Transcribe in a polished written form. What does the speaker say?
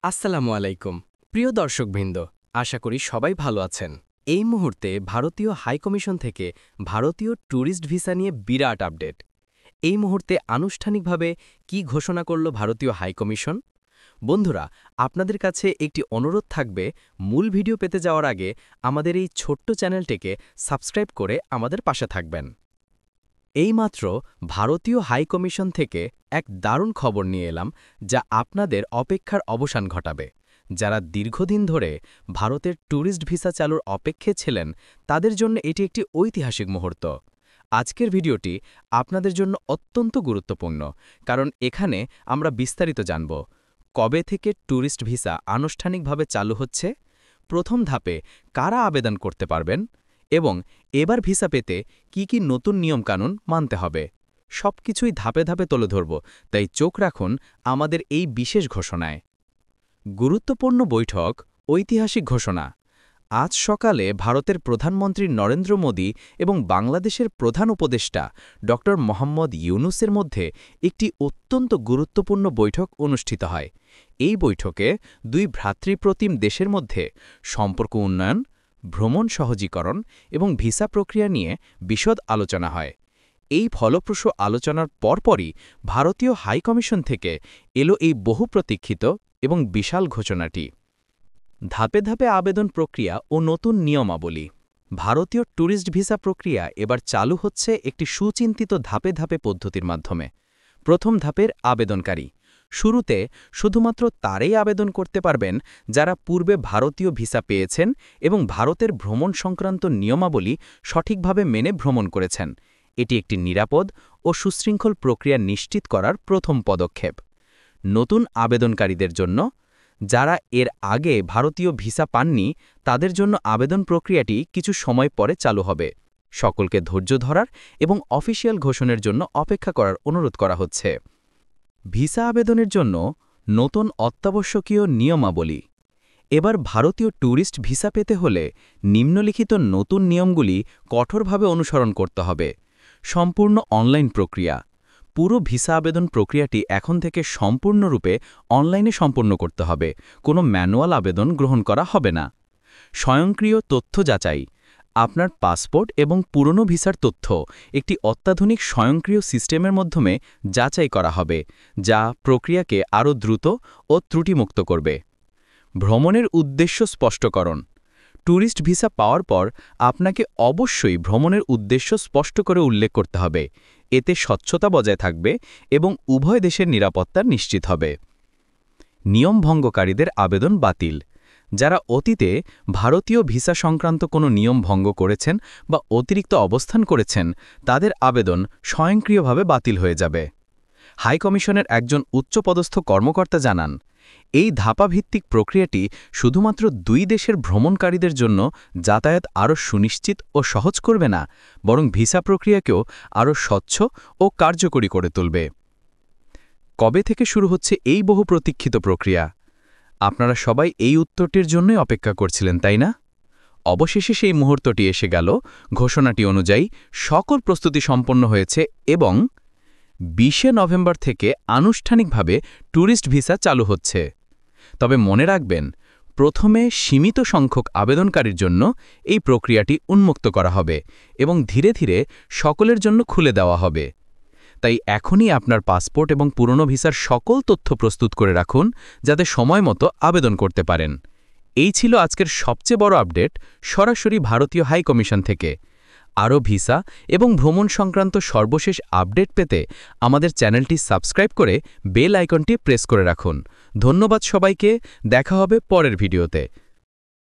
আসসালামু আলাইকুম প্রিয় দর্শকবৃন্দ, আশা করি সবাই ভালো আছেন। এই মুহূর্তে ভারতীয় হাইকমিশন থেকে ভারতীয় ট্যুরিস্ট ভিসা নিয়ে বিরাট আপডেট। এই মুহূর্তে আনুষ্ঠানিকভাবে কি ঘোষণা করল ভারতীয় হাইকমিশন? বন্ধুরা, আপনাদের কাছে একটি অনুরোধ থাকবে, মূল ভিডিও পেতে যাওয়ার আগে আমাদের এই ছোট্ট চ্যানেলটিকে সাবস্ক্রাইব করে আমাদের পাশে থাকবেন। এইমাত্র ভারতীয় হাইকমিশন থেকে এক দারুণ খবর নিয়ে এলাম, যা আপনাদের অপেক্ষার অবসান ঘটাবে। যারা দীর্ঘদিন ধরে ভারতের ট্যুরিস্ট ভিসা চালুর অপেক্ষে ছিলেন, তাদের জন্য এটি একটি ঐতিহাসিক মুহূর্ত। আজকের ভিডিওটি আপনাদের জন্য অত্যন্ত গুরুত্বপূর্ণ, কারণ এখানে আমরা বিস্তারিত জানব কবে থেকে ট্যুরিস্ট ভিসা আনুষ্ঠানিকভাবে চালু হচ্ছে, প্রথম ধাপে কারা আবেদন করতে পারবেন, এবং এবার ভিসা পেতে কি নতুন নিয়মকানুন মানতে হবে। সবকিছুই ধাপে ধাপে তুলে ধরব, তাই চোখ রাখুন আমাদের এই বিশেষ ঘোষণায়। গুরুত্বপূর্ণ বৈঠক, ঐতিহাসিক ঘোষণা। আজ সকালে ভারতের প্রধানমন্ত্রী নরেন্দ্র মোদী এবং বাংলাদেশের প্রধান উপদেষ্টা ড মোহাম্মদ ইউনুসের মধ্যে একটি অত্যন্ত গুরুত্বপূর্ণ বৈঠক অনুষ্ঠিত হয়। এই বৈঠকে দুই ভ্রাতৃপ্রতিম দেশের মধ্যে সম্পর্ক উন্নয়ন, ভ্রমণ সহজীকরণ এবং ভিসা প্রক্রিয়া নিয়ে বিশদ আলোচনা হয়। এই ফলপ্রসূ আলোচনার পরপরই ভারতীয় হাইকমিশন থেকে এলো এই বহুপ্রতীক্ষিত এবং বিশাল ঘোষণাটি। ধাপে ধাপে আবেদন প্রক্রিয়া ও নতুন নিয়মাবলী। ভারতীয় ট্যুরিস্ট ভিসা প্রক্রিয়া এবার চালু হচ্ছে একটি সুচিন্তিত ধাপে ধাপে পদ্ধতির মাধ্যমে। প্রথম ধাপের আবেদনকারী। শুরুতে শুধুমাত্র তারাই আবেদন করতে পারবেন যারা পূর্বে ভারতীয় ভিসা পেয়েছেন এবং ভারতের ভ্রমণ সংক্রান্ত নিয়মাবলী সঠিকভাবে মেনে ভ্রমণ করেছেন। এটি একটি নিরাপদ ও সুশৃঙ্খল প্রক্রিয়া নিশ্চিত করার প্রথম পদক্ষেপ। নতুন আবেদনকারীদের জন্য, যারা এর আগে ভারতীয় ভিসা পাননি, তাদের জন্য আবেদন প্রক্রিয়াটি কিছু সময় পরে চালু হবে। সকলকে ধৈর্য ধরার এবং অফিসিয়াল ঘোষণার জন্য অপেক্ষা করার অনুরোধ করা হচ্ছে। ভিসা আবেদনের জন্য নতুন অত্যাবশ্যকীয় নিয়মাবলী। এবার ভারতীয় ট্যুরিস্ট ভিসা পেতে হলে নিম্নলিখিত নতুন নিয়মগুলি কঠোরভাবে অনুসরণ করতে হবে। সম্পূর্ণ অনলাইন প্রক্রিয়া। পুরো ভিসা আবেদন প্রক্রিয়াটি এখন থেকে সম্পূর্ণরূপে অনলাইনে সম্পন্ন করতে হবে। কোনো ম্যানুয়াল আবেদন গ্রহণ করা হবে না। স্বয়ংক্রিয় তথ্য যাচাই। আপনার পাসপোর্ট এবং পুরনো ভিসার তথ্য একটি অত্যাধুনিক স্বয়ংক্রিয় সিস্টেমের মাধ্যমে যাচাই করা হবে, যা প্রক্রিয়াকে আরও দ্রুত ও ত্রুটিমুক্ত করবে। ভ্রমণের উদ্দেশ্য স্পষ্টকরণ। ট্যুরিস্ট ভিসা পাওয়ার পর আপনাকে অবশ্যই ভ্রমণের উদ্দেশ্য স্পষ্ট করে উল্লেখ করতে হবে। এতে স্বচ্ছতা বজায় থাকবে এবং উভয় দেশের নিরাপত্তা নিশ্চিত হবে। নিয়ম ভঙ্গকারীদের আবেদন বাতিল। যারা অতীতে ভারতীয় ভিসা সংক্রান্ত কোনো নিয়ম ভঙ্গ করেছেন বা অতিরিক্ত অবস্থান করেছেন, তাদের আবেদন স্বয়ংক্রিয়ভাবে বাতিল হয়ে যাবে। হাইকমিশনের একজন উচ্চপদস্থ কর্মকর্তা জানান, এই ধাপাভিত্তিক প্রক্রিয়াটি শুধুমাত্র দুই দেশের ভ্রমণকারীদের জন্য যাতায়াত আরও সুনিশ্চিত ও সহজ করবে না, বরং ভিসা প্রক্রিয়াকেও আরও স্বচ্ছ ও কার্যকরী করে তুলবে। কবে থেকে শুরু হচ্ছে এই বহু প্রতীক্ষিত প্রক্রিয়া? আপনারা সবাই এই উত্তরটির জন্যই অপেক্ষা করছিলেন, তাই না? অবশেষে সেই মুহূর্তটি এসে গেল। ঘোষণাটি অনুযায়ী সকল প্রস্তুতি সম্পন্ন হয়েছে এবং 20 নভেম্বর থেকে আনুষ্ঠানিকভাবে ট্যুরিস্ট ভিসা চালু হচ্ছে। তবে মনে রাখবেন, প্রথমে সীমিত সংখ্যক আবেদনকারীর জন্য এই প্রক্রিয়াটি উন্মুক্ত করা হবে এবং ধীরে ধীরে সকলের জন্য খুলে দেওয়া হবে। তাই এখনই আপনার পাসপোর্ট এবং পুরনো ভিসার সকল তথ্য প্রস্তুত করে রাখুন, যাতে সময়মতো আবেদন করতে পারেন। এই ছিল আজকের সবচেয়ে বড় আপডেট, সরাসরি ভারতীয় হাইকমিশন থেকে। আরও ভিসা এবং ভ্রমণ সংক্রান্ত সর্বশেষ আপডেট পেতে আমাদের চ্যানেলটি সাবস্ক্রাইব করে বেল আইকনটি প্রেস করে রাখুন। ধন্যবাদ সবাইকে, দেখা হবে পরের ভিডিওতে।